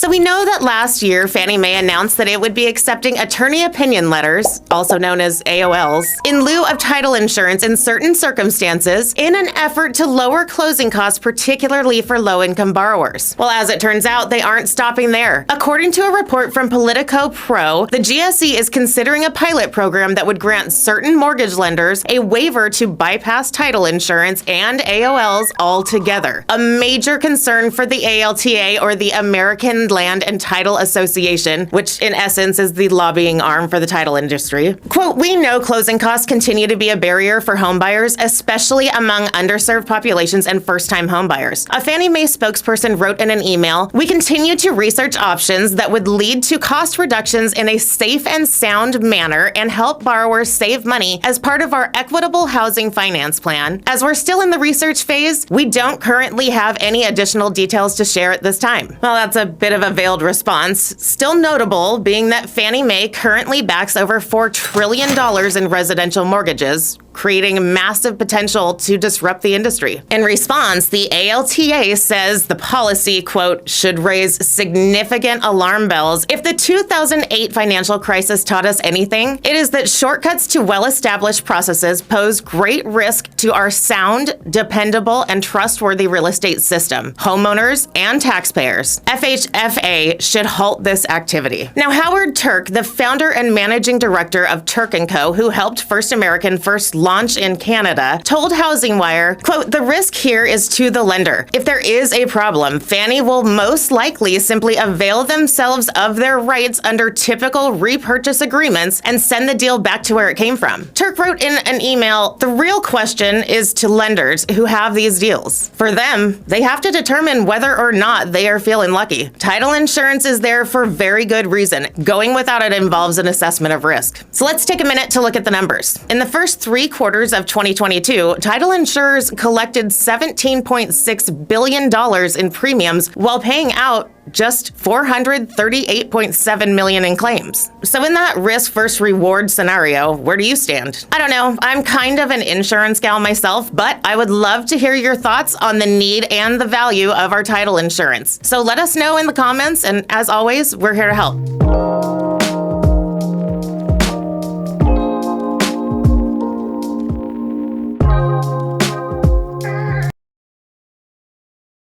So we know that last year, Fannie Mae announced that it would be accepting attorney opinion letters, also known as AOLs, in lieu of title insurance in certain circumstances in an effort to lower closing costs, particularly for low-income borrowers. Well, as it turns out, they aren't stopping there. According to a report from Politico Pro, the GSE is considering a pilot program that would grant certain mortgage lenders a waiver to bypass title insurance and AOLs altogether. A major concern for the ALTA, or the American Land and Title Association, which in essence is the lobbying arm for the title industry. Quote, "We know closing costs continue to be a barrier for homebuyers, especially among underserved populations and first-time homebuyers." A Fannie Mae spokesperson wrote in an email, "We continue to research options that would lead to cost reductions in a safe and sound manner and help borrowers save money as part of our equitable housing finance plan. As we're still in the research phase, we don't currently have any additional details to share at this time." Well, that's a bit of a veiled response. Still notable being that Fannie Mae currently backs over $4 trillion in residential mortgages, creating massive potential to disrupt the industry. In response, the ALTA says the policy, quote, "should raise significant alarm bells. If the 2008 financial crisis taught us anything, it is that shortcuts to well-established processes pose great risk to our sound, dependable, and trustworthy real estate system, homeowners, and taxpayers. FHFA should halt this activity." Now, Howard Turk, the founder and managing director of Turk & Co., who helped First American first launch in Canada, told Housing Wire, quote, "The risk here is to the lender. If there is a problem, Fannie will most likely simply avail themselves of their rights under typical repurchase agreements and send the deal back to where it came from." Turk wrote in an email, "The real question is to lenders who have these deals. For them, they have to determine whether or not they are feeling lucky. Title insurance is there for very good reason. Going without it involves an assessment of risk." So let's take a minute to look at the numbers. In the first 3 quarters of 2022, title insurers collected $17.6 billion in premiums while paying out just $438.7 million in claims. So in that risk versus reward scenario, where do you stand? I don't know. I'm kind of an insurance gal myself, but I would love to hear your thoughts on the need and the value of our title insurance. So let us know in the comments, and as always, we're here to help.